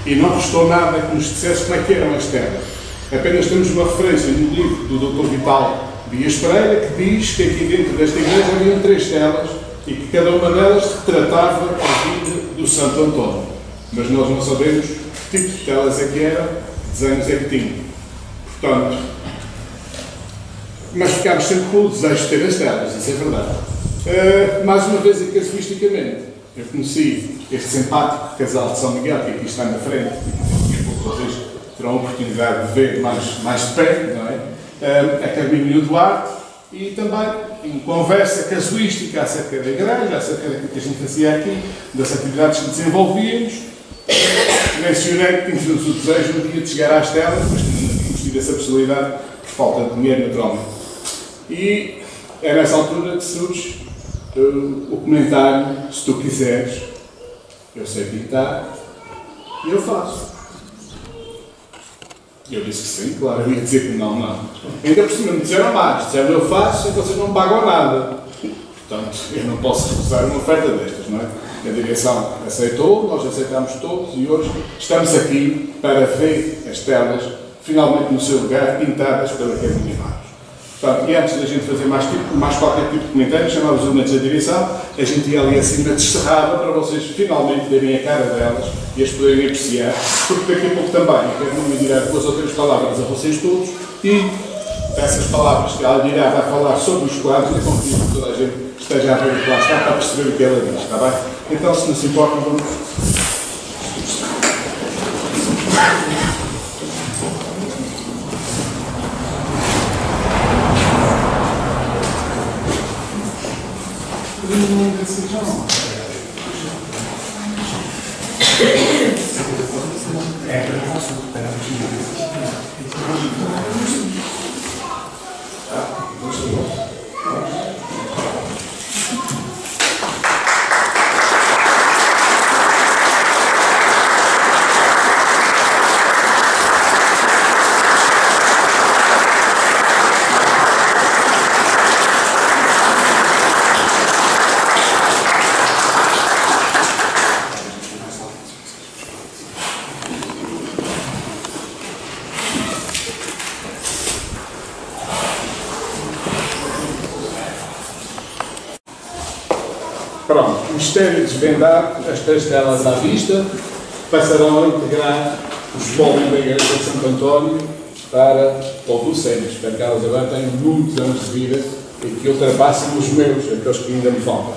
E não restou nada que nos dissesse como é que eram as telas. Apenas temos uma referência no livro do Dr. Vital Dias Pereira que diz que aqui dentro desta igreja haviam 3 telas e que cada uma delas retratava a vida do Santo António. Mas nós não sabemos que tipo de telas é que eram, que desenhos é que tinham. Portanto, mas ficámos sempre com o desejo de ter as telas, isso é verdade. Mais uma vez, e casuisticamente, eu conheci este simpático casal de São Miguel, que aqui está na frente, e que vocês terão a oportunidade de ver mais de perto, não é? A Carminho e o Duarte, e também em conversa casuística acerca da igreja, acerca daquilo que a gente fazia aqui, das atividades que desenvolvíamos, mencionei que tínhamos o desejo um dia de chegar às telas, mas tínhamos tido essa possibilidade por falta de dinheiro, naturalmente. E é nessa altura que surge o comentário: se tu quiseres, eu sei pintar e eu faço. E eu disse que sim, claro, eu ia dizer que não. Ainda por cima me disseram mais, disseram eu faço e vocês não me pagam nada. Portanto, eu não posso recusar uma oferta destas, não é? A direção aceitou, nós aceitamos todos e hoje estamos aqui para ver as telas finalmente no seu lugar, pintadas pela Academia Magos. Portanto, e antes da gente fazer mais qualquer tipo de comentário, chamava os elementos da direção, a gente ia ali acima descerrava para vocês finalmente verem a cara delas e as poderem apreciar, porque daqui a pouco também eu quero me dirá 2 ou 3 palavras a vocês todos e essas palavras que ela dirá vai falar sobre os quadros e confio que toda a gente esteja a ver o que lá está para perceber o que ela diz, está bem? Então, se não se importa, vamos. Pronto, o mistério desvendado, as 3 telas à vista, passarão a integrar o espólio da Igreja de Santo António para o Lucénios. Espero que elas agora tenham muitos anos de vida e que ultrapassem os meus, aqueles que ainda me faltam.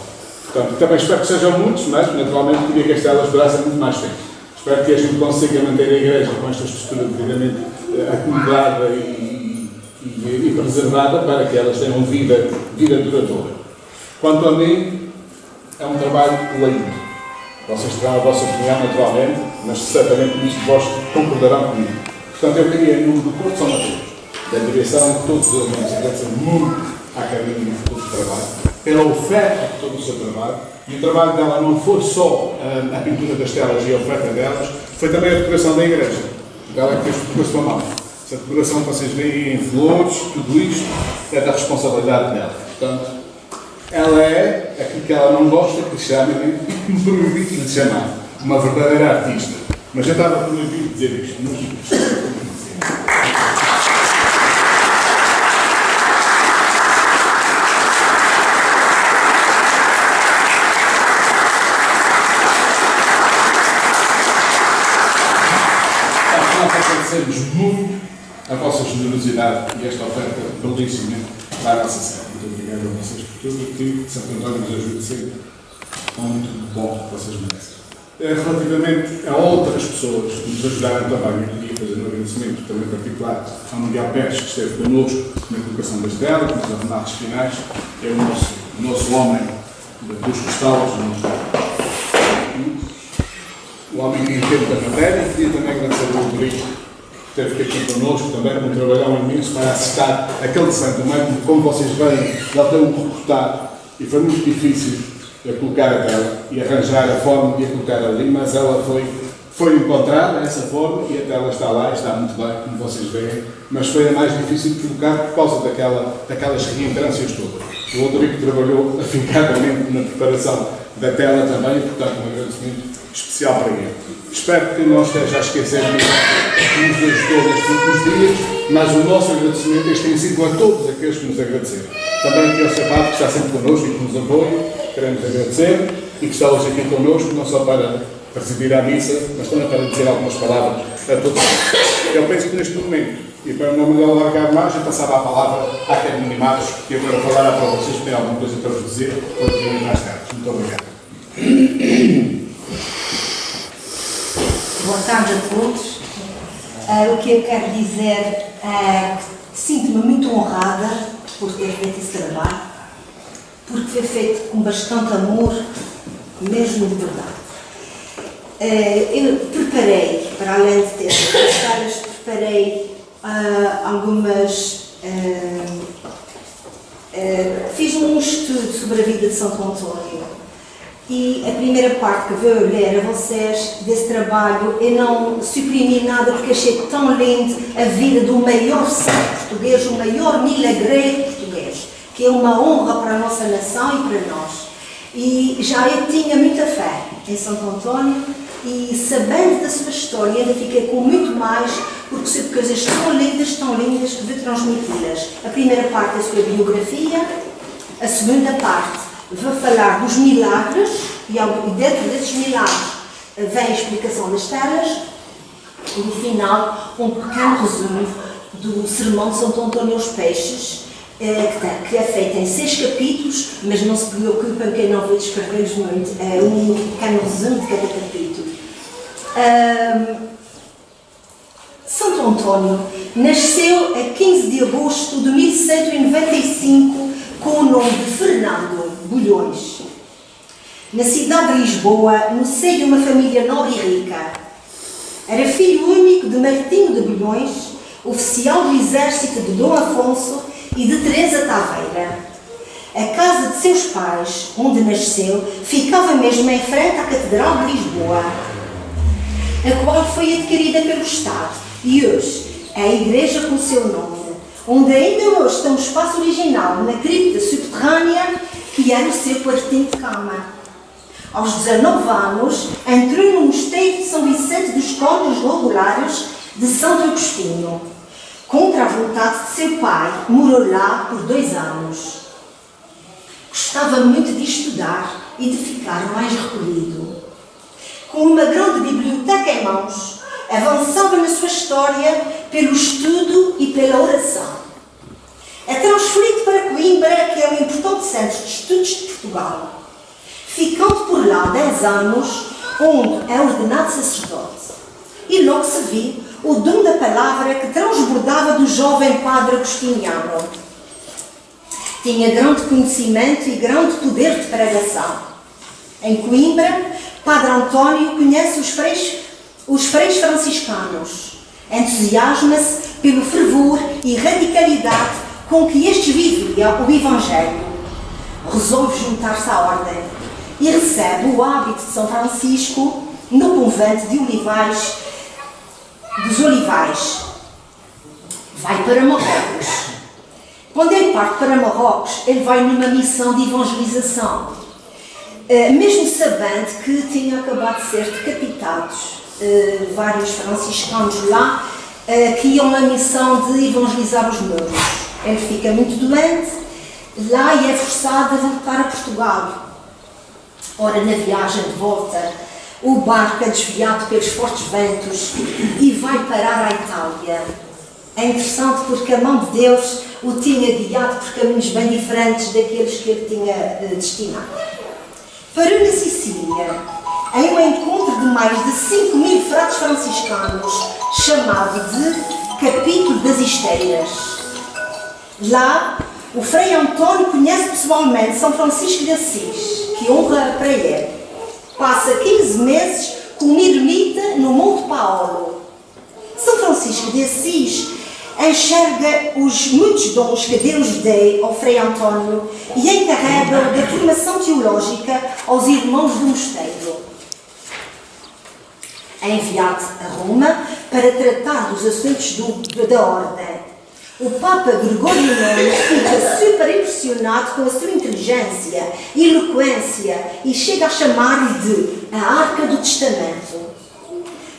Portanto, também espero que sejam muitos, mas naturalmente queria que as telas durassem muito mais tempo. Espero que a gente consiga manter a Igreja com esta estrutura devidamente acomodada e preservada para que elas tenham vida duradoura. Quanto a mim, é um trabalho lindo. Vocês terão a vossa opinião naturalmente, mas certamente nisto vós concordarão comigo. Portanto, eu queria, em nome do Porto São Mateus, da direção de todos os elementos, agradecer muito à Academia por todo o trabalho, pela oferta de todo o seu trabalho, e o trabalho dela não foi só a pintura das telas e a oferta delas, foi também a decoração da igreja. Ela que fez com a sua mão. Essa decoração que vocês veem em flores, tudo isto, é da responsabilidade dela. Portanto, ela é aquilo que ela não gosta que lhe chamem, e me proibido de lhe chamar, uma verdadeira artista. Mas eu estava proibido de dizer isto. Nós agradecemos muito a vossa generosidade e esta oferta belíssima para a nossa série. Muito obrigado a vocês por tudo e que Santo António nos ajude sempre com muito bom que vocês merecem. Relativamente a outras pessoas que nos ajudaram também, eu queria fazer um agradecimento também particular ao Miguel Pérez, que esteve connosco na colocação das telas, nos arremates finais, é o nosso homem dos cristais, o homem que entende da matéria. Queria também agradecer ao Rodrigo, que esteve aqui connosco também, com um trabalhão imenso para acertar aquele desenho também, como vocês veem, ele tem um recortado e foi muito difícil a colocar a tela e arranjar a forma de a colocar ali, mas ela foi encontrada, essa forma, e a tela está lá, está muito bem, como vocês veem, mas foi a mais difícil de colocar por causa daquelas reentrâncias todas. O Rodrigo trabalhou afincadamente na preparação da tela também, e, portanto, um agradecimento especial para ele. Espero que não esteja a esquecer que nos ajudou nestes últimos dias, mas o nosso agradecimento este tem sido a todos aqueles que nos agradeceram. Também aquele sapato que está sempre connosco e que nos apoia, queremos agradecer, e que está hoje aqui connosco, não só para presidir a missa, mas também para dizer algumas palavras a todos. Eu penso que neste momento, e para não me alargar mais, eu passava a palavra à Academia Magos, que agora falará para vocês, tem alguma coisa para vos dizer, ou direm mais tarde. Muito obrigado. Boa tarde a todos. O que eu quero dizer é que sinto-me muito honrada por ter feito esse trabalho, porque foi feito com bastante amor, mesmo de verdade. Eu preparei, para além de ter as caras, preparei algumas... fiz um estudo sobre a vida de Santo António. E a primeira parte que eu vou ler a vocês desse trabalho, eu não suprimi nada porque achei tão lindo a vida do maior santo português, o maior milagreiro português. que é uma honra para a nossa nação e para nós. E já eu tinha muita fé em Santo António e, sabendo da sua história, ainda fiquei com muito mais, porque sei coisas tão lindas que vou transmiti-las. A primeira parte é a sua biografia, a segunda parte vai falar dos milagres, e dentro desses milagres vem a explicação das telas, e no final um pequeno resumo do Sermão de Santo António aos Peixes, que é feito em 6 capítulos, mas não se preocupem quem não vou descrever-lhes muito, é um pequeno resumo de cada capítulo. Santo António nasceu a 15 de agosto de 1195 com o nome de Fernando Bulhões, na cidade de Lisboa, no seio de uma família nobre e rica. Era filho único de Martinho de Bulhões, oficial do exército de Dom Afonso e de Teresa Taveira. A casa de seus pais, onde nasceu, ficava mesmo em frente à Catedral de Lisboa, a qual foi adquirida pelo Estado, e hoje é a igreja com o seu nome, onde ainda hoje está um espaço original na cripta subterrânea, que era o seu quartinho de cama. Aos 19 anos, entrou no mosteiro de São Vicente dos Condes Regulários de Santo Agostinho. Contra a vontade de seu pai, morou lá por 2 anos. Gostava muito de estudar e de ficar mais recolhido. Com uma grande biblioteca em mãos, avançava na sua história pelo estudo e pela oração. É transferido para Coimbra, que é um importante centro de estudos de Portugal, ficando por lá 10 anos, onde é ordenado sacerdote. E logo se viu o dom da palavra que transbordava do jovem padre agostiniano. Tinha grande conhecimento e grande poder de pregação. Em Coimbra, Padre António conhece os freis franciscanos. Entusiasma-se pelo fervor e radicalidade com que estes viviam o Evangelho. Resolve juntar-se à ordem e recebe o hábito de São Francisco no convento de dos Olivais. Vai para Marrocos. Quando ele parte para Marrocos, ele vai numa missão de evangelização, mesmo sabendo que tinha acabado de ser decapitados vários franciscanos lá que iam na missão de evangelizar os mouros. Ele fica muito doente lá e é forçado a voltar a Portugal. Ora, na viagem de volta, o barco é desviado pelos fortes ventos e vai parar à Itália. É interessante porque a mão de Deus o tinha guiado por caminhos bem diferentes daqueles que ele tinha destinado. Parou na Sicília, em um encontro de mais de 5.000 frades franciscanos, chamado de Capítulo das Esteiras. Lá, o Frei António conhece pessoalmente São Francisco de Assis, que honra para ele. Passa 15 meses como ermita no Monte Paolo. São Francisco de Assis enxerga os muitos dons que Deus deu ao Frei António e encarrega da formação teológica aos irmãos do mosteiro. É enviado a Roma para tratar dos assuntos da ordem. O Papa Gregório IX fica super impressionado com a sua inteligência e eloquência e chega a chamar-lhe de a Arca do Testamento,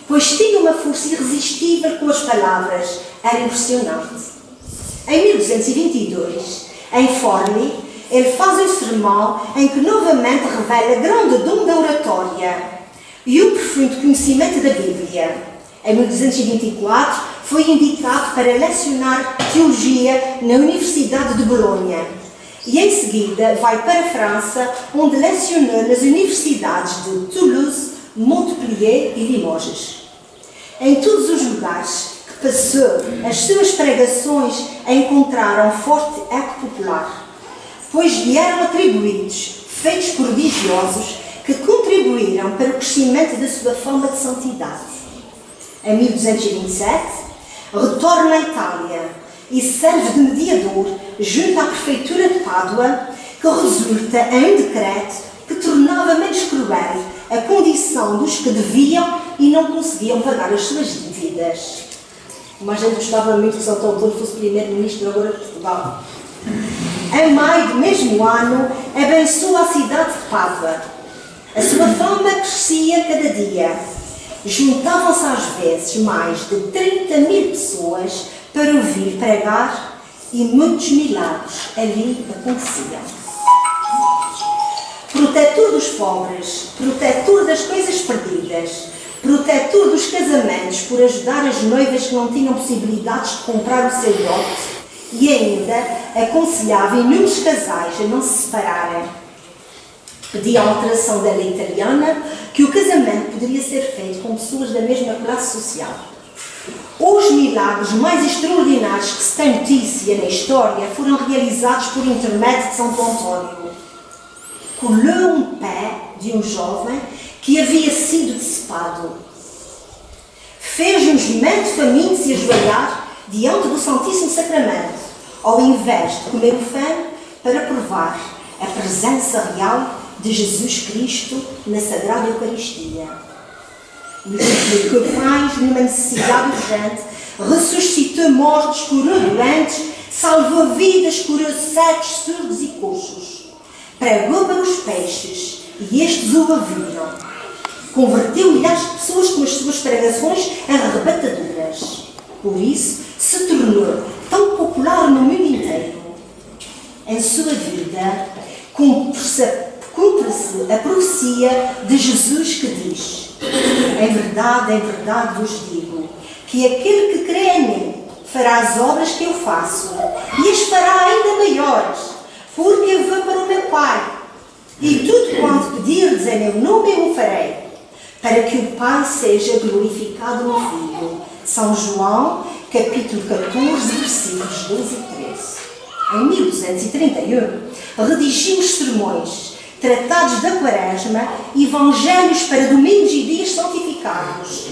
pois tinha uma força irresistível com as palavras. Era impressionante. Em 1222, em Forli, ele faz um sermão em que novamente revela grande dom da oratória e o profundo conhecimento da Bíblia. Em 1224, foi indicado para lecionar teologia na Universidade de Bolonha e em seguida vai para a França, onde lecionou nas universidades de Toulouse, Montpellier e Limoges. Em todos os lugares que passou, as suas pregações encontraram forte eco popular, pois lhe eram atribuídos feitos prodigiosos que contribuíram para o crescimento da sua fama de santidade. Em 1227, retorna à Itália e serve de mediador junto à prefeitura de Pádua, que resulta em um decreto que tornava menos cruel a condição dos que deviam e não conseguiam pagar as suas dívidas. Mas a gente gostava muito que Santo António fosse primeiro-ministro agora de Portugal. Em maio do mesmo ano, abençoou a cidade de Pádua. A sua fama crescia cada dia. Juntavam-se às vezes mais de 30.000 pessoas para ouvir pregar e muitos milagres ali aconteciam. Protetor dos pobres, protetor das coisas perdidas, protetor dos casamentos por ajudar as noivas que não tinham possibilidades de comprar o seu dote e ainda aconselhava inúmeros casais a não se separarem. Pedia a alteração da lei italiana que o casamento poderia ser feito com pessoas da mesma classe social. Os milagres mais extraordinários que se tem notícia na história foram realizados por intermédio de Santo Antônio. Colheu um pé de um jovem que havia sido decepado. Fez um jumento faminto se ajoelhar diante do Santíssimo Sacramento, ao invés de comer o feno para provar a presença real de Jesus Cristo na Sagrada Eucaristia. Que faz numa necessidade urgente, ressuscitou mortos, curou doentes, salvou vidas, curou cegos, surdos e coxos. Pregou para os peixes e estes o ouviram. Converteu milhares de pessoas com as suas pregações arrebatadoras. Por isso, se tornou tão popular no mundo inteiro. Em sua vida, cumpre-se a profecia de Jesus que diz: em verdade vos digo, que aquele que crê em mim fará as obras que eu faço e as fará ainda maiores, porque eu vou para o meu Pai. E tudo quanto pedirdes em meu nome eu o farei, para que o Pai seja glorificado no Filho. São João, capítulo 14, versículos 12 e 13. Em 1231, redigiu os sermões, tratados da Quaresma, evangelhos para domingos e dias santificados,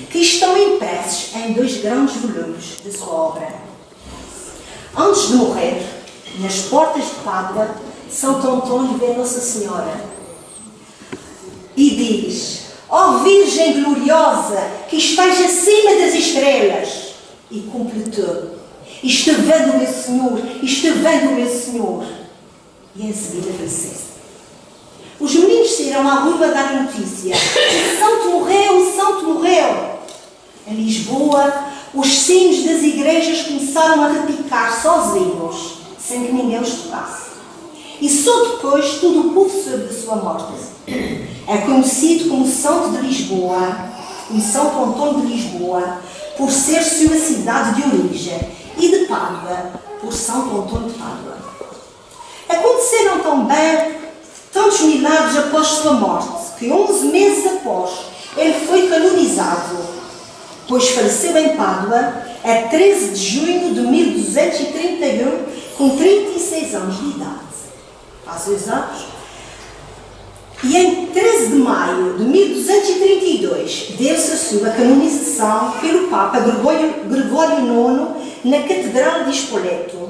que estão impressos em 2 grandes volumes de sua obra. Antes de morrer, nas portas de Pádua, Santo Antônio vê Nossa Senhora e diz: ó Virgem gloriosa, que estás acima das estrelas. E completou: estou vendo o meu Senhor, estou vendo o meu Senhor. E em seguida faleceu. Os meninos saíram à rua dar notícia: o santo morreu, o santo morreu. Em Lisboa, os sinos das igrejas começaram a repicar sozinhos, sem que ninguém os tocasse. E só depois todo o povo soube da sua morte. É conhecido como Santo de Lisboa, como Santo Antônio de Lisboa, por ser sua cidade de origem, e de Pádua, por Santo Antônio de Pádua. Aconteceram também tantos milagres após sua morte, que 11 meses após ele foi canonizado, pois faleceu em Pádua a 13 de junho de 1231, com 36 anos de idade. Faz 2 anos. E em 13 de maio de 1232, deu-se a sua canonização pelo Papa Gregório IX na Catedral de Spoleto.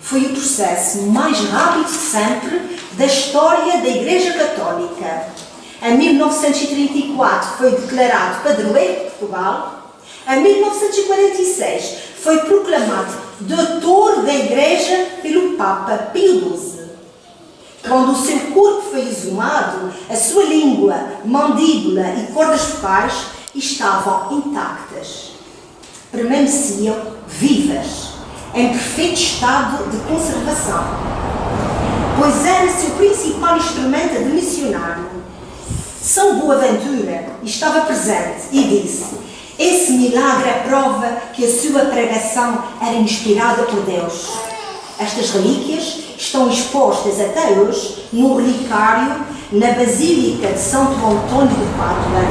Foi o processo mais rápido de sempre da história da Igreja Católica. Em 1934 foi declarado padroeiro de Portugal. Em 1946 foi proclamado doutor da Igreja pelo Papa Pio XII. Quando o seu corpo foi exumado, a sua língua, mandíbula e cordas vocais estavam intactas. Permaneciam vivas, em perfeito estado de conservação, pois era seu principal instrumento de missionário. São Boaventura estava presente e disse: esse milagre é prova que a sua pregação era inspirada por Deus. Estas relíquias estão expostas até hoje no relicário na Basílica de Santo Antônio de Pádua.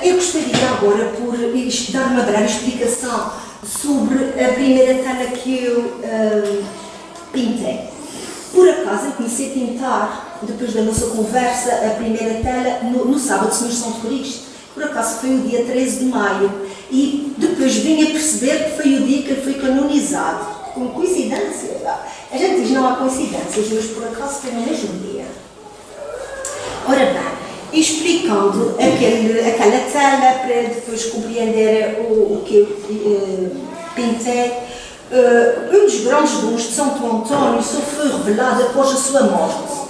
Eu gostaria agora por dar uma breve explicação sobre a primeira tela que eu pintei. Por acaso eu comecei a pintar, depois da nossa conversa, a primeira tela no sábado de Senhor Santo Cristo. Por acaso foi o dia 13 de maio e depois vim a perceber que foi o dia que ele foi canonizado. Com coincidência? A gente diz não há coincidências, mas por acaso foi no mesmo dia. Ora bem, explicando aquela tela para depois compreender o que eu pintei um dos grandes dons de Santo António só foi revelado após a sua morte.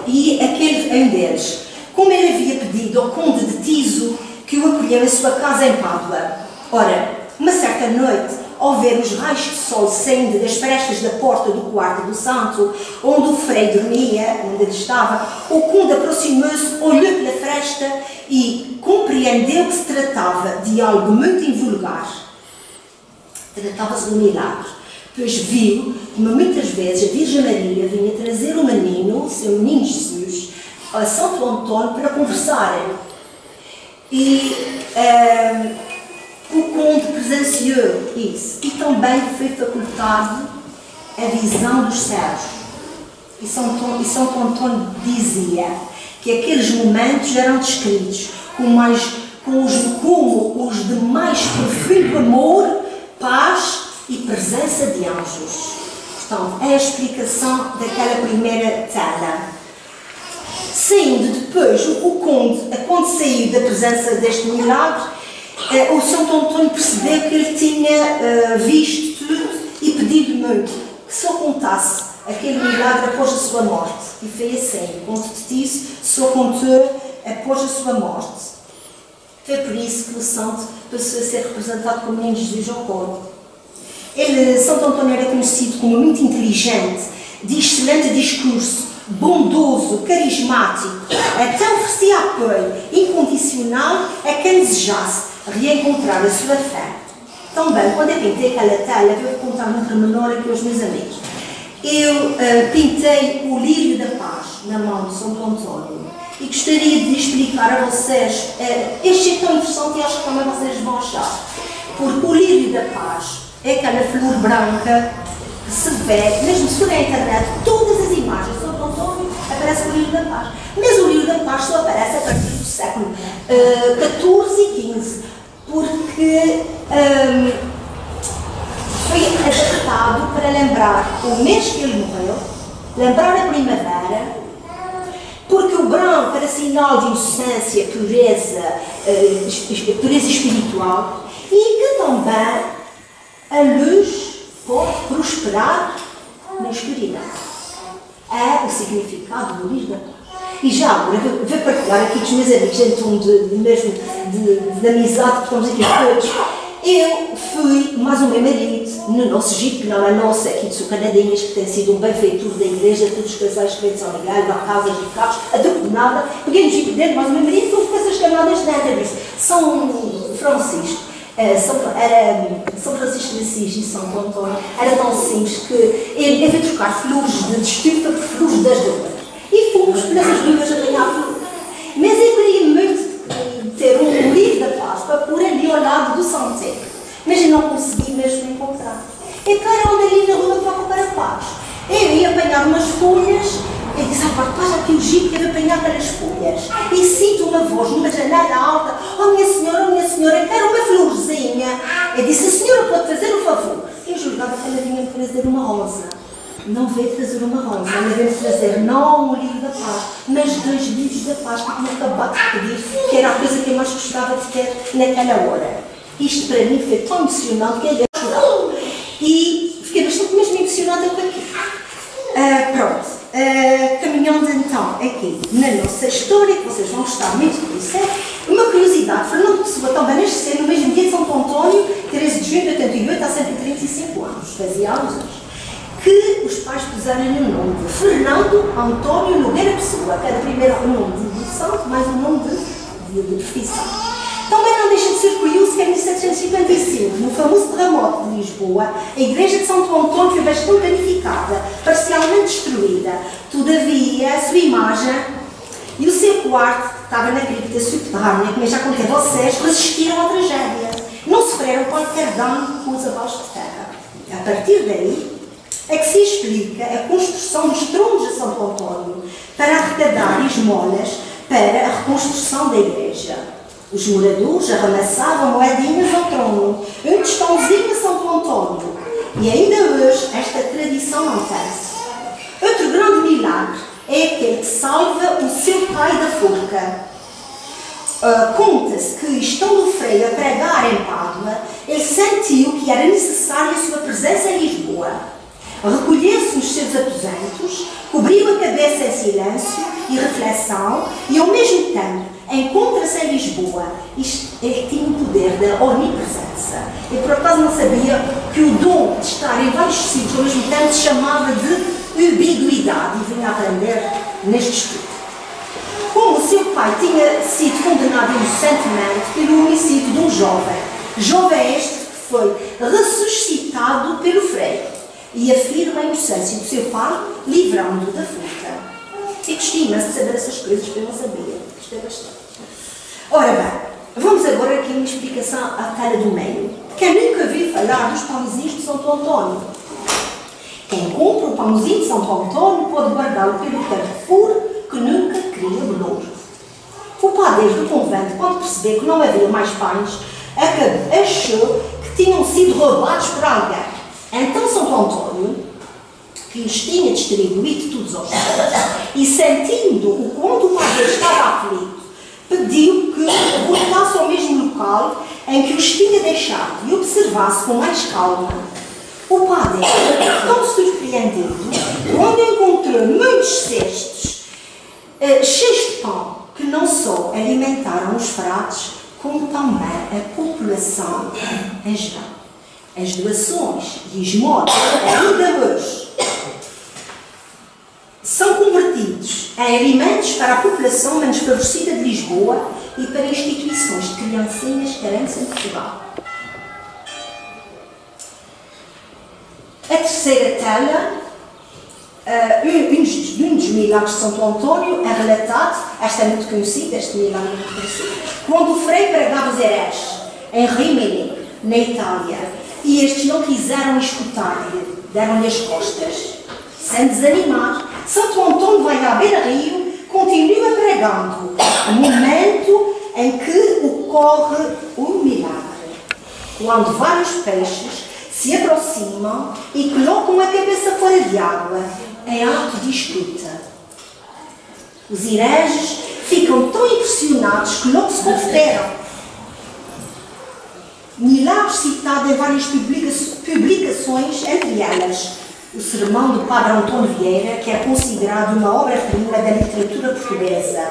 E aquele é um deles. Como ele havia pedido ao conde de Tiso que o acolheu em sua casa em Pádua. Ora, uma certa noite, ao ver os raios de sol saindo das frestas da porta do quarto do santo, onde o frei dormia, onde ele estava, o conde aproximou-se, olhou pela fresta e compreendeu que se tratava de algo muito invulgar. Tratava-se de um milagre, pois viu como muitas vezes a Virgem Maria vinha trazer o menino, o seu menino Jesus, a Santo Antônio para conversarem. E o conde presenciou isso e também foi facultado a visão dos céus. E Santo Antônio dizia que aqueles momentos eram descritos como os de mais profundo amor, paz e presença de anjos. Portanto, é a explicação daquela primeira tela. Saindo depois, o conde, quando saiu da presença deste milagre, o Santo Antônio percebeu que ele tinha visto tudo e pedido muito que só contasse aquele milagre após a sua morte. E foi assim, o conde de Tiso só contou após a sua morte. Foi por isso que o santo passou a ser representado como menino Jesus ao coro. Santo Antônio era conhecido como muito inteligente, de excelente discurso, bondoso, carismático, até oferecia apoio incondicional a quem desejasse reencontrar a sua fé. Também, quando eu pintei aquela tela, vou contar um pormenor aqui aos meus amigos. Eu pintei o lírio da paz na mão de Santo Antônio e gostaria de explicar a vocês, este é tão interessante e acho que também vocês vão achar, porque o lírio da paz é aquela flor branca que se vê, mesmo se for na internet, todas as imagens de Santo Antônio aparece o lírio da paz. Mas o lírio da paz só aparece a partir do século XIV e XV, porque foi adaptado para lembrar o mês que ele morreu, lembrar a primavera, porque o branco era sinal de inocência, pureza, pureza espiritual, e que também a luz pode prosperar na escuridão. É o significado do lírio da paz. E já agora, vou partilhar aqui com os meus amigos, em tom de amizade que estamos aqui todos. Eu fui, mais o meu marido, no nosso Jeep, não a nossa, aqui de Sucanadinhas, que tem sido um benfeitor da igreja, todos os casais que vêm de São Miguel, de casas e carros, a nada, peguei no Jeep dentro, mas o meu marido foi com essas camadas dentro, disse, São Francisco, São Francisco de Assis e São Antônio, era tão simples que ele veio trocar flores de estufa por flores das dores. E fomos nessas duas a apanhar flores. Mas eu queria muito ter um livro da paz para pôr ali ao lado do santeiro. Mas eu não consegui mesmo encontrar. Então era onde ali na rua para comprar a paz. Eu ia apanhar umas folhas, eu disse, paz, aqui o Jeep, quero apanhar aquelas folhas. E sinto uma voz numa janela alta, oh minha senhora, quero uma florzinha. Eu disse, a senhora pode fazer um favor. Eu julgava que ela vinha trazer uma rosa. Não veio trazer uma rosa, ela veio trazer não o livro da paz, mas 2 livros da paz que tinha acabado de pedir, que era a coisa que eu mais gostava de ter naquela hora. Isto para mim foi tão emocionante que eu ia chorar. E fiquei bastante mesmo emocionada com aquilo. Caminhando então aqui na nossa história, que vocês vão gostar muito de conhecer, uma curiosidade, Fernando Pessoa também nasceu no mesmo dia de Santo Antônio, 13 de junho de 88, há 135 anos, fazia anos. Que os pais puseram-lhe o nome de Fernando Antônio Nogueira Pessoa, que era o primeiro nome de santo, mais um nome de profissão. Também não deixa de ser curioso que em 1755, no famoso terremoto de Lisboa, a igreja de Santo Antônio foi bastante danificada, parcialmente destruída. Todavia, a sua imagem e o seu quarto, que estava na cripta subterrânea, como eu já contei a vocês, resistiram à tragédia. Não sofreram qualquer dano com os abaixo de terra. A partir daí, é que se explica a construção dos tronos de Santo Antônio para arrecadar esmolas para a reconstrução da igreja. Os moradores arremessavam moedinhas ao trono, um tostãozinho a Santo Antônio. E ainda hoje esta tradição mantém-se. Outro grande milagre é aquele que salva o seu pai da forca. Conta-se que, estando o Frei a pregar em Pádua, ele sentiu que era necessária a sua presença em Lisboa. Recolheu-se nos seus aposentos, cobriu a cabeça em silêncio e reflexão e, ao mesmo tempo, encontra-se em Lisboa. Ele tinha o poder da onipresença. Eu, por acaso, não sabia que o dom de estar em vários sítios ao mesmo tempo se chamava de ubiguidade e vim a aprender neste estudo. Como seu pai tinha sido condenado inocentemente pelo homicídio de um jovem este que foi ressuscitado pelo Frei, e afirma a inocência do seu pai, livrando-o da furta. E gostei-me de saber essas coisas que eu não sabia. Gostei bastante. Ora bem, vamos agora aqui uma explicação à cara do meio. Quem nunca ouviu falar dos pãozinhos de Santo António? Quem compra o pãozinho de Santo António pode guardá-lo pelo Carrefour que nunca cria bolor. O padeiro do convento, quando percebeu que não havia mais pães, achou que tinham sido roubados por alguém. Então Santo António, que os tinha distribuído todos aos pobres, e sentindo o quanto o padeiro estava aflito, pediu que voltasse ao mesmo local em que os tinha deixado e observasse com mais calma. O padeiro, tão surpreendido, quando encontrou muitos cestos cheios de pão, que não só alimentaram os frades, como também a população em geral. As doações e esmolas, ainda hoje, são convertidos em alimentos para a população menos favorecida de Lisboa e para instituições de criancinhas carentes em Portugal. A terceira tela, um dos milagres de Santo António, é relatado, esta é muito conhecida, este milagre é muito conhecido, quando o Frei pregava os hereges em Rimini, na Itália, e estes não quiseram escutar-lhe, deram-lhe as costas. Sem desanimar, Santo António vai à beira-rio, continua pregando, o momento em que ocorre o milagre, quando vários peixes se aproximam e colocam a cabeça fora de água, em ato de escuta. Os hereges ficam tão impressionados que logo se converteram. Milagre citado em várias publicações, entre elas o Sermão do Padre António Vieira, que é considerado uma obra-prima da literatura portuguesa.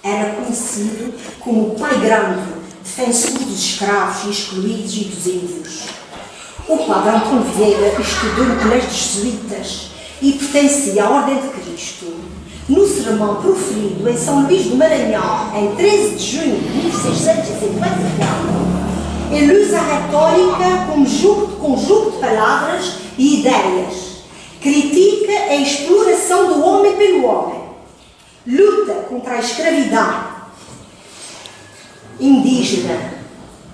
Era conhecido como o Pai Grande, defensor dos escravos e excluídos e dos índios. O Padre António Vieira estudou no Colégio dos Jesuítas e pertencia à Ordem de Cristo. No sermão proferido em São Luís do Maranhão, em 13 de junho de 1654, ele usa a retórica como conjunto de palavras e ideias. Critica a exploração do homem pelo homem. Luta contra a escravidão indígena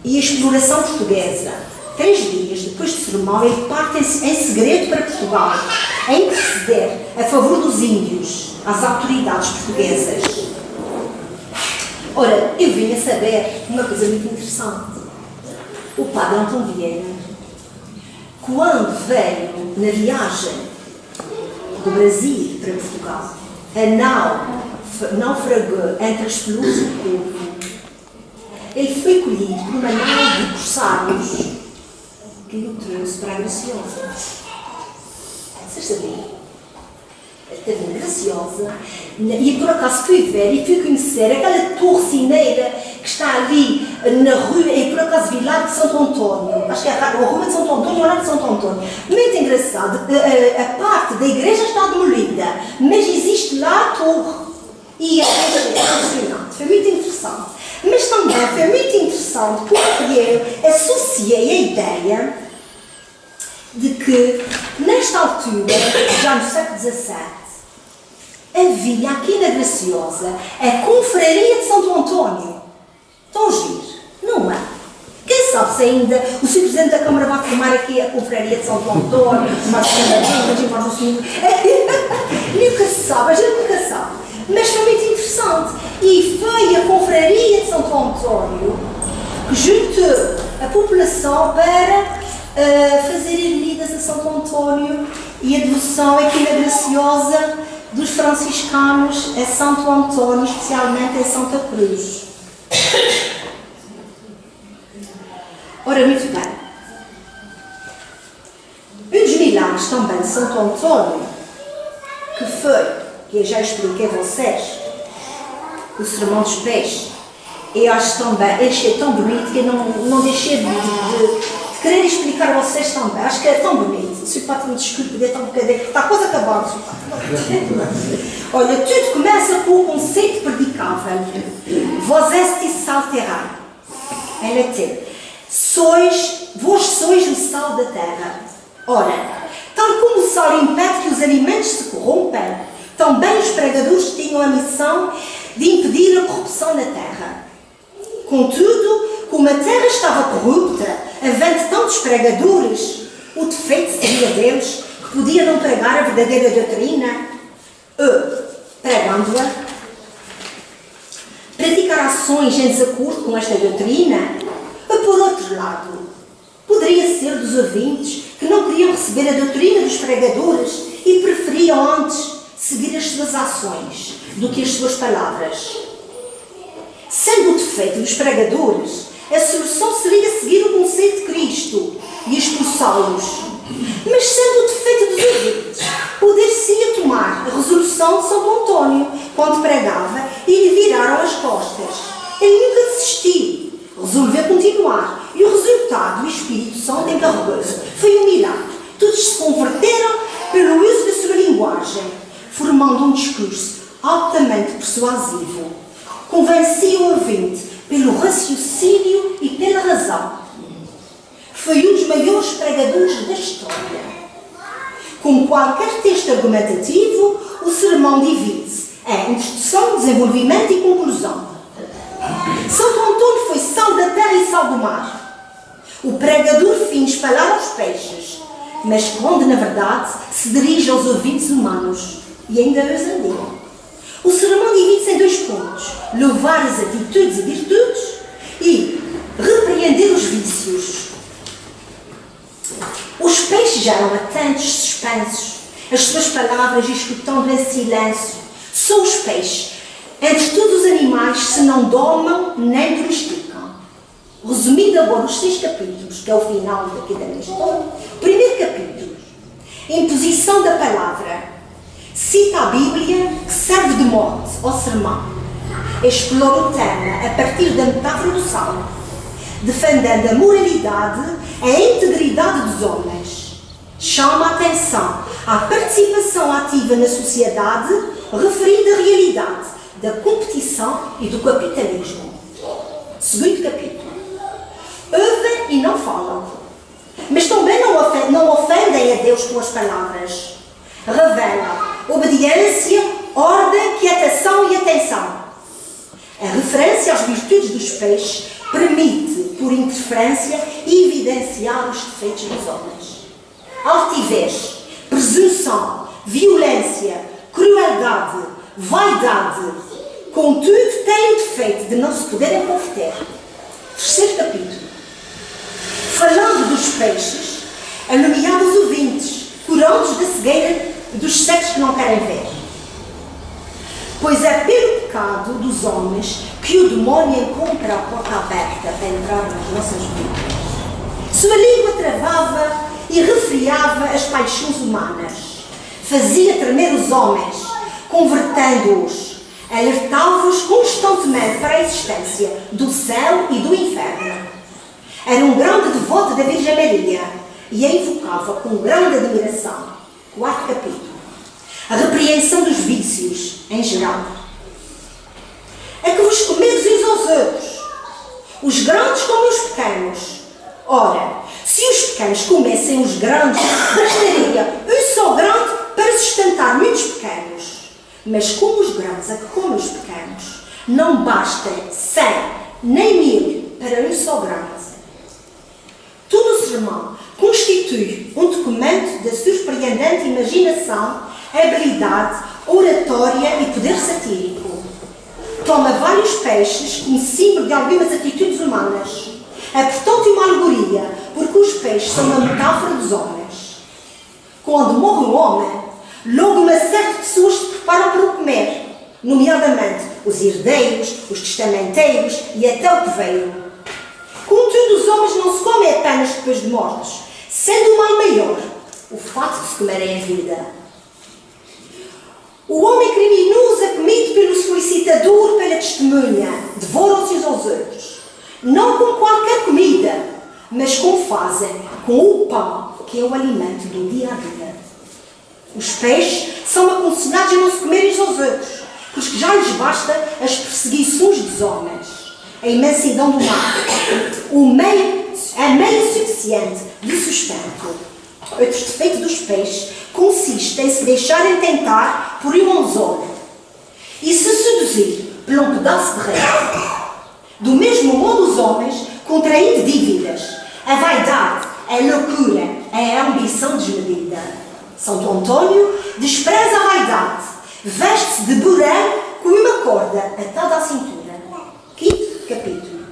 e a exploração portuguesa. 3 dias depois do sermão, ele parte em segredo para Portugal, a interceder a favor dos índios, às autoridades portuguesas. Ora, eu vim a saber uma coisa muito interessante. O Padre António Vieira, quando veio na viagem do Brasil para Portugal, a nau naufragou entre as flores e o corvo. Ele foi colhido por uma nau de corsários que o trouxe para a Graciosa. Vocês sabiam? Ele esteve na Graciosa e por acaso fui ver e fui conhecer aquela torre cineira que está ali na rua, e por acaso vi lá de Santo António, acho que é a rua de Santo António ou lá de Santo António. Muito engraçado, a parte da igreja está demolida, mas existe lá a torre e a igreja é impressionante, foi muito interessante. Mas também foi muito interessante porque eu associei a ideia de que, nesta altura, já no século XVII, havia aqui na Graciosa a Confraria de Santo António. Estão a giro? Não é? Quem sabe se ainda o Sr. Presidente da Câmara vai formar aqui a Confraria de Santo António, mais nunca se sabe, a gente nunca sabe. Mas foi muito interessante. E foi a Confraria de Santo António que juntou a população para fazer ermidas a Santo António e a devoção aqui na Graciosa dos franciscanos a Santo António, especialmente em Santa Cruz. Ora, muito bem. Um dos milagres também de Santo Antônio, que foi, que eu já expliquei a vocês, o sermão dos peixes, eu acho também, achei tão bonito que eu não deixei de querer explicar a vocês também. Acho que é tão bonito. Se o Pato me desculpe, dê tão um bocadinho, está quase acabado. Olha, tudo começa com o conceito predicável. Vós estes sal terra. Em latim. Vós sois o sal da terra. Ora, tal como o sal impede que os alimentos se corrompam, também os pregadores tinham a missão de impedir a corrupção na terra. Contudo, como a terra estava corrupta, havendo tantos pregadores, o defeito seria deles, que podiam não pregar a verdadeira doutrina, pregando-a, praticar ações em desacordo com esta doutrina, por outro lado, poderia ser dos ouvintes que não queriam receber a doutrina dos pregadores e preferiam antes seguir as suas ações do que as suas palavras. Sendo o defeito dos pregadores, a solução seria seguir o conceito de Cristo e expulsá-los. Mas sendo o defeito dos ouvintes, poder-se-ia tomar a resolução de Santo Antônio quando pregava e lhe viraram as costas. Ele nunca desistiu, resolveu continuar e o resultado, o Espírito Santo encarregou-se. Foi um milagre. Todos se converteram pelo uso da sua linguagem, formando um discurso altamente persuasivo. Convencia o ouvinte pelo raciocínio e pela razão. Foi um dos maiores pregadores da história. Como qualquer texto argumentativo, o sermão divide-se em introdução, desenvolvimento e conclusão. Santo Antônio foi sal da terra e sal do mar. O pregador finge falar aos peixes, mas quando, na verdade, se dirige aos ouvintes humanos e ainda os anima. O sermão divide-se em 2 pontos: louvar as atitudes e virtudes e repreender os vícios. Os peixes eram atentos, suspensos, as suas palavras escutando em silêncio. Só os peixes, entre todos os animais, se não domam nem domesticam. Resumindo agora os 6 capítulos, que é o final daqui da minha história. Primeiro capítulo, imposição da palavra. Cita a Bíblia, que serve de mote ao sermão. Explora o tema a partir da metáfora do salmo, defendendo a moralidade, a integridade dos homens. Chama a atenção à participação ativa na sociedade, referida à realidade da competição e do capitalismo. Segundo capítulo. Ouvem e não falam, mas também não ofendem a Deus com as palavras. Revelam obediência, ordem, quietação e atenção. A referência às virtudes dos peixes permite, por interferência, evidenciar os defeitos dos homens. Altivez, presunção, violência, crueldade, vaidade, contudo, têm o defeito de não se poderem converter. Terceiro capítulo. Falando dos peixes, anunciava os ouvintes, curando-os da cegueira dos cegos que não querem ver. Pois é pelo pecado dos homens que o demónio encontra a porta aberta para entrar nas nossas vidas. Sua língua travava e refriava as paixões humanas. Fazia tremer os homens, convertendo-os. Alertava-os constantemente para a existência do céu e do inferno. Era um grande devoto da Virgem Maria e a invocava com grande admiração. 4 capítulo. A repreensão dos vícios, em geral. É que vos comedes uns aos outros, os grandes como os pequenos. Ora, se os pequenos comessem os grandes, bastaria um só grande para sustentar muitos pequenos. Mas como os grandes é que comem os pequenos, não bastam 100 nem 1000 para um só grande. Todo o sermão constitui um documento da surpreendente imaginação, habilidade, oratória e poder satírico. Toma vários peixes como símbolo de algumas atitudes humanas. É, portanto, uma alegoria, porque os peixes são uma metáfora dos homens. Quando morre um homem, logo uma série de pessoas se preparam para o comer, nomeadamente os herdeiros, os testamenteiros e até o coveiro. Contudo, os homens não se comem apenas depois de mortos, sendo o mal maior o facto de se comerem a vida. O homem criminoso é comido pelo solicitador, pela testemunha, devoram-se uns aos outros, não com qualquer comida, mas como fazem com o pão, que é o alimento do dia a dia. Os peixes são aconselhados a não se comerem uns aos outros, porque já lhes basta as perseguições dos homens, a imensidão do mar, a meio suficiente de sustento. Outro defeito dos peixes consiste em se deixarem tentar por um anzol e se seduzir por um pedaço de rede. Do mesmo modo, os homens, contraindo dívidas, a vaidade, a loucura, a ambição desmedida. Santo Antônio despreza a vaidade, veste-se de burão com uma corda atada à cintura. Quinto capítulo.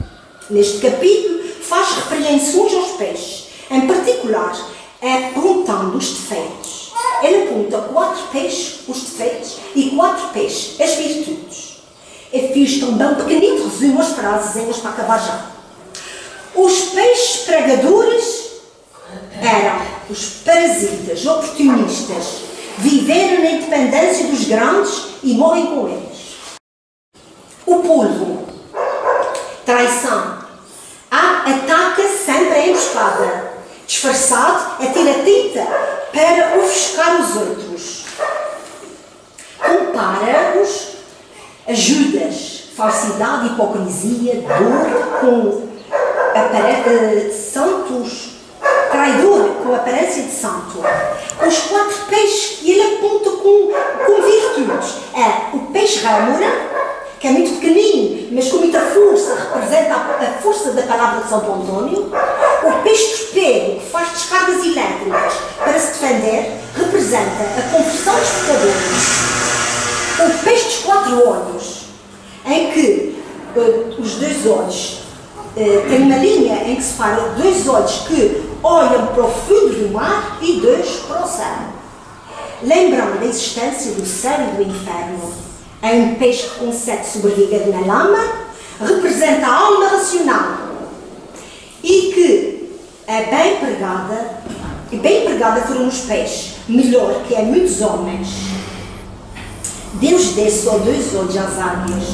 Neste capítulo faz repreensões aos peixes, em particular apontando os defeitos. Ele aponta 4 peixes, os defeitos, e 4 peixes, as virtudes. Eu fiz também um pequenito resumo as frases para acabar já. Os peixes pregadores eram os parasitas, oportunistas, viveram na independência dos grandes e morrem com eles. O polvo, traição, ataca sempre a emboscada, disfarçado, atira tinta para ofuscar os outros. Compara-os a Judas, falsidade, hipocrisia, dor, com santos, traidor, com aparência de santo. Os 4 peixes que ele aponta com virtudes. É o peixe râmora, que é muito pequenino, mas com muita força, representa a força da palavra de Santo Antônio. O peixe torpedo, que faz descargas elétricas para se defender, representa a conversão dos pecadores. O peixe dos 4 olhos, em que os 2 olhos tem uma linha em que separa 2 olhos que olham para o fundo do mar e 2 para o céu. Lembrando da existência do céu e do inferno, é um peixe que consegue sobreviver na lama, representa a alma racional e que é bem pregada foram os peixes, melhor que é muitos homens. Deus deu só 2 olhos às águias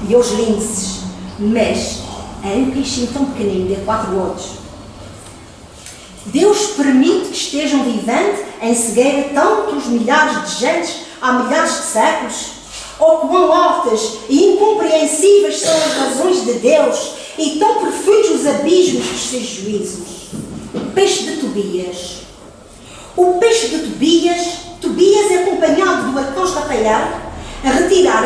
e aos linces, mas é um peixinho tão pequenino, de 4 olhos. Deus permite que estejam vivendo em cegueira tantos milhares de gentes há milhares de séculos. Ou quão altas e incompreensíveis são as razões de Deus e tão profundos os abismos dos seus juízos. O peixe de Tobias. O peixe de Tobias é acompanhado do arcanjo Rafael a retirar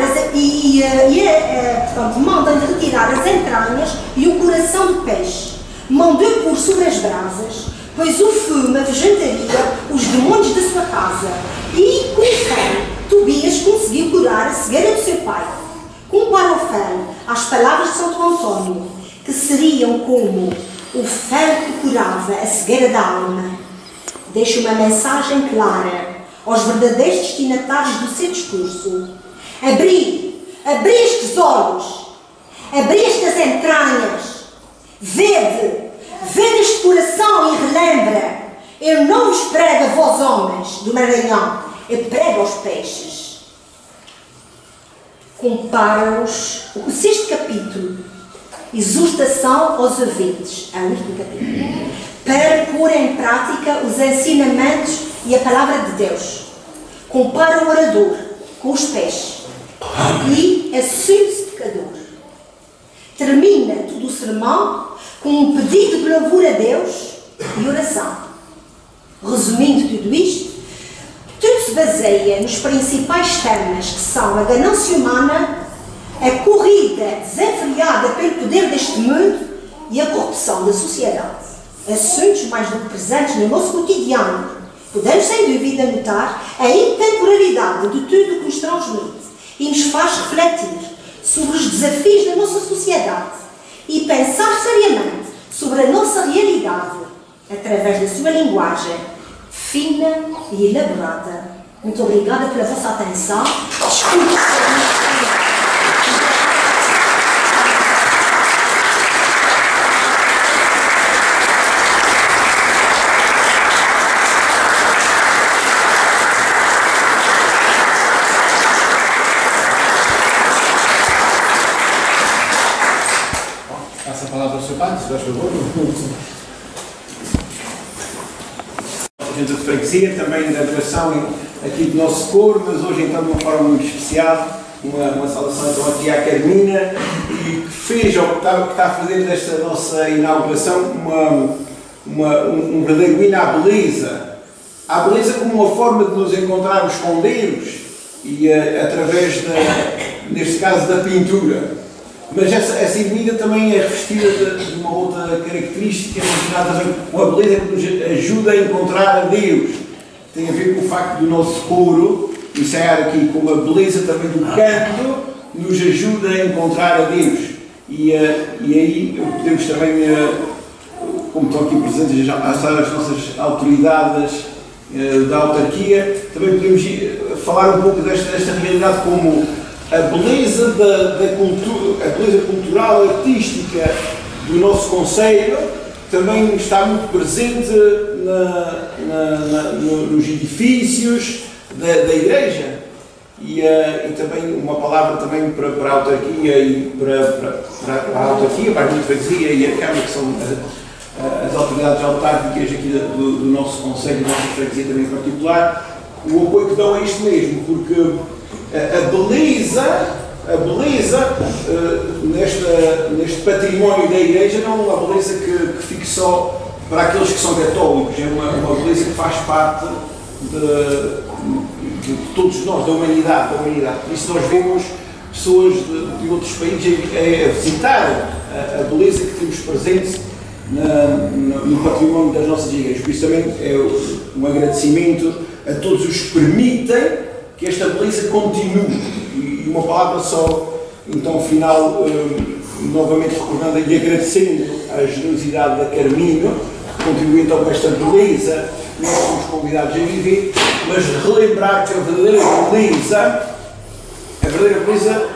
portanto, manda-lhe retirar as entranhas e o coração do peixe. Mandou pôr sobre as brasas, pois o fumo avejentaria os demônios da sua casa. E, com fé, Tobias conseguiu curar a cegueira do seu pai. Compara o ferro às palavras de Santo Antônio, que seriam como o ferro que curava a cegueira da alma. Deixa uma mensagem clara aos verdadeiros destinatários do seu discurso. Abri estes olhos, abri estas entranhas, vede este coração e relembra. Eu não vos prego a vós homens do Maranhão, eu prego aos peixes. Compara-os. O 6º capítulo, exortação aos ouvintes, é o último capítulo, para pôr em prática os ensinamentos e a palavra de Deus. Compara o orador com os peixes e assume-se pecador. Termina todo o sermão com um pedido de louvor a Deus e oração. Resumindo tudo isto, tudo se baseia nos principais temas que são a ganância humana, a corrida desenfreada pelo poder deste mundo e a corrupção da sociedade. Assuntos mais do que presentes no nosso cotidiano. Podemos, sem dúvida, notar a intemporalidade de tudo o que nos transmite e nos faz refletir sobre os desafios da nossa sociedade e pensar seriamente sobre a nossa realidade através da sua linguagem fina e elaborada. Muito obrigada pela vossa atenção. Desculpe. faz favor. Junta de freguesia, também da delegação aqui do nosso coro, mas hoje então de uma forma muito especial, uma saudação então aqui à Carmina, e que fez, ou que está a fazer desta nossa inauguração, um verdadeiro hino à beleza. À beleza como uma forma de nos encontrarmos com Deus, e através, neste caso, da pintura. Mas essa imagem também é revestida de uma outra característica relacionada também com a beleza que nos ajuda a encontrar a Deus. Tem a ver com o facto do nosso coro ensaiar aqui, como a beleza também do canto nos ajuda a encontrar a Deus. E aí podemos também, como estão aqui presentes as nossas autoridades da autarquia, também podemos falar um pouco desta realidade como a beleza da cultura, a beleza cultural, artística do nosso concelho também está muito presente nos edifícios da igreja. E também uma palavra também para a autarquia e para a autarquia, para a freguesia e a Câmara, que são as autoridades autárquicas aqui do nosso concelho, da nossa freguesia também em particular, o apoio que dão a isto mesmo, porque a beleza neste património da igreja não é uma beleza que fique só para aqueles que são católicos, é uma beleza que faz parte de todos nós, da humanidade. Por isso nós vemos pessoas de outros países a visitar a beleza que temos presente no património das nossas igrejas. Por isso também é um agradecimento a todos os que permitem que esta beleza continue. E uma palavra só, então, final, novamente recordando e agradecendo a generosidade da Carmina, que contribui então com esta beleza que nós somos convidados a viver, mas relembrar que a verdadeira beleza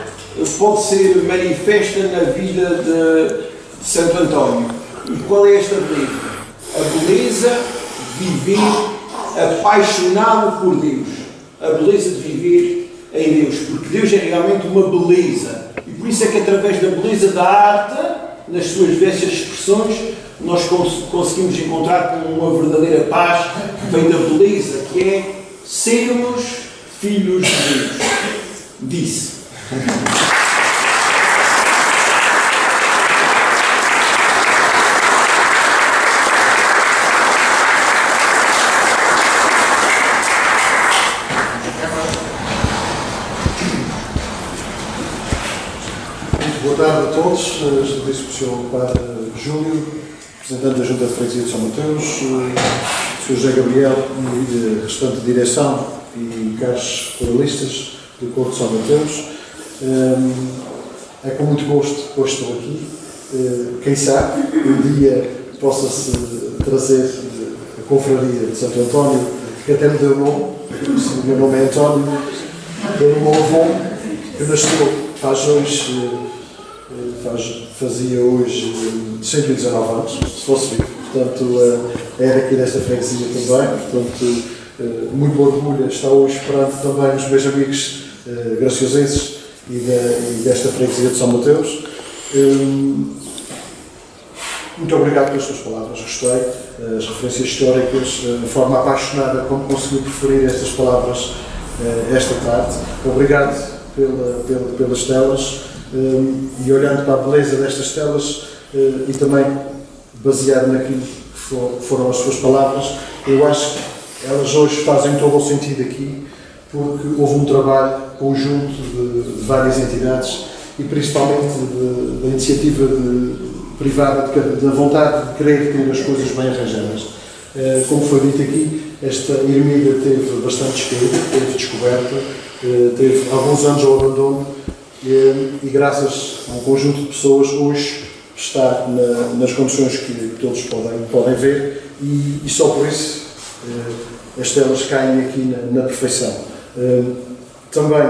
pode ser manifesta na vida de Santo António. E qual é esta beleza? A beleza de viver apaixonado por Deus. A beleza de viver em Deus, porque Deus é realmente uma beleza. E por isso é que através da beleza da arte, nas suas diversas expressões, nós conseguimos encontrar uma verdadeira paz que vem da beleza, que é sermos filhos de Deus. Disse. Boa tarde a todos. Estou especial para Júlio, representante da Junta de Freguesia de São Mateus, Sr. José Gabriel e restante direção e caros pluralistas do Corpo de São Mateus. É com muito gosto que hoje estou aqui. Quem sabe, um dia possa-se trazer a confraria de Santo António, que até me deu nome. O meu nome é António, deu o meu avô, que nasceu fazia hoje 119 anos, se fosse vivo. Portanto, era aqui desta freguesia também. Portanto, muito orgulho estar hoje perante também os meus amigos graciosenses e desta freguesia de São Mateus. Muito obrigado pelas suas palavras, gostei. As referências históricas, a forma apaixonada como conseguiu preferir estas palavras esta tarde. Obrigado pelas telas. E olhando para a beleza destas telas e também baseado naquilo que foram as suas palavras, eu acho que elas hoje fazem todo o sentido aqui, porque houve um trabalho conjunto de várias entidades e principalmente da iniciativa privada, da vontade de querer ter as coisas bem arranjadas. Como foi dito aqui, esta ermida teve bastante descaída, teve descoberta, teve alguns anos ao abandono, e graças a um conjunto de pessoas hoje está nas condições que todos podem ver, e só por isso as telas caem aqui na perfeição. Também,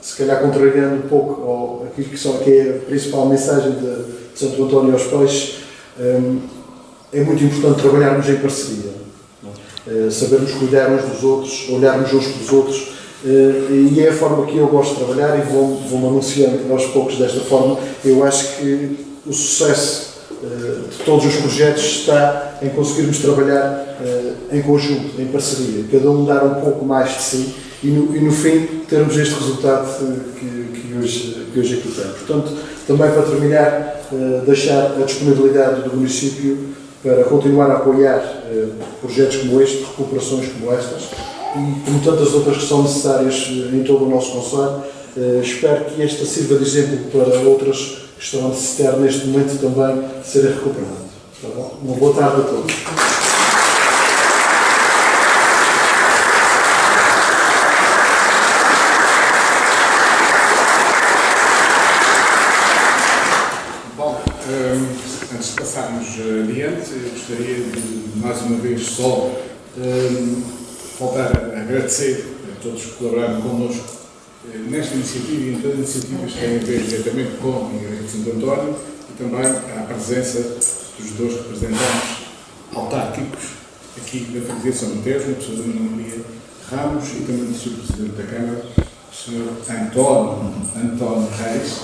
se calhar contrariando um pouco aquilo que é a principal mensagem de Santo António aos Peixes, é muito importante trabalharmos em parceria, sabermos cuidar uns dos outros, olharmos uns pelos outros. E é a forma que eu gosto de trabalhar, e vou-me anunciando aos poucos desta forma. Eu acho que o sucesso de todos os projetos está em conseguirmos trabalhar em conjunto, em parceria, cada um dar um pouco mais de si e no fim termos este resultado que hoje aqui tem. Portanto, também para terminar, deixar a disponibilidade do município para continuar a apoiar projetos como este, recuperações como estas e como tantas outras que são necessárias em todo o nosso concelho. Espero que esta sirva de exemplo para outras que estão a necessitar neste momento também de serem recuperadas. Tá bom? Uma boa tarde a todos. Antes de passarmos adiante, eu gostaria de, mais uma vez, só voltar a agradecer a todos que colaboraram connosco nesta iniciativa e em todas as iniciativas que têm a ver diretamente com a Igreja de Santo António e também à presença dos dois representantes autárquicos aqui da Freguesia de São Mateus, na pessoa da Ana Maria Ramos e também do Sr. Presidente da Câmara, o Sr. António Reis,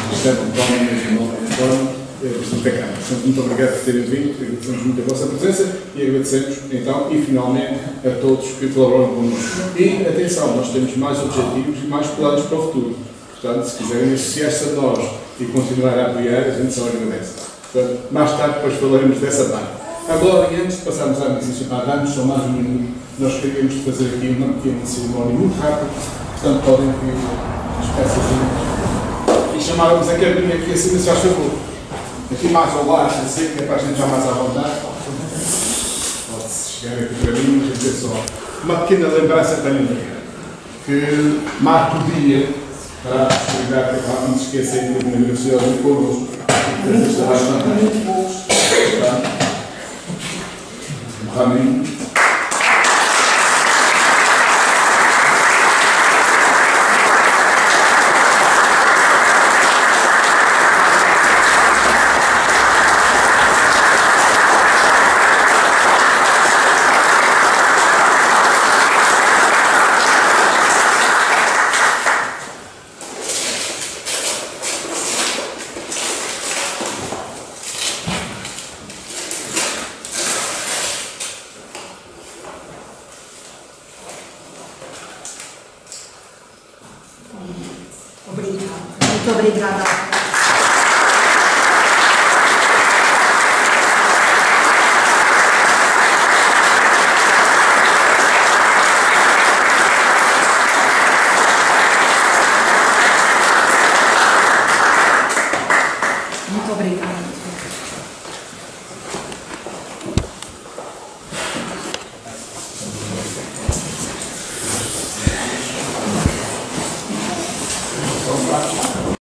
Cristiano António, mesmo António, Presidente da Câmara. Portanto, muito obrigado por terem vindo, agradecemos muito a vossa presença e agradecemos, então, e finalmente, a todos que colaboram connosco. E, atenção, nós temos mais objetivos e mais planos para o futuro. Portanto, se quiserem associar-se a nós e continuar a apoiar, a gente só agradece. Portanto, mais tarde, depois falaremos dessa parte. Agora, e antes de passarmos à missa para darmos só mais um minuto, nós queríamos fazer aqui uma pequena cerimónia muito rápida. Portanto, podem vir as peças e chamávamos a cabine aqui acima, se faz favor. Aqui mais ao lado, assim, que é para a gente já mais à vontade. Pode-se chegar aqui para mim, mas dizer só uma pequena lembrança para ninguém, que marca o dia para a posterioridade, que é não se esquecerem de uma universidade muito connosco. Muito bons. O Raminho. Muito obrigada.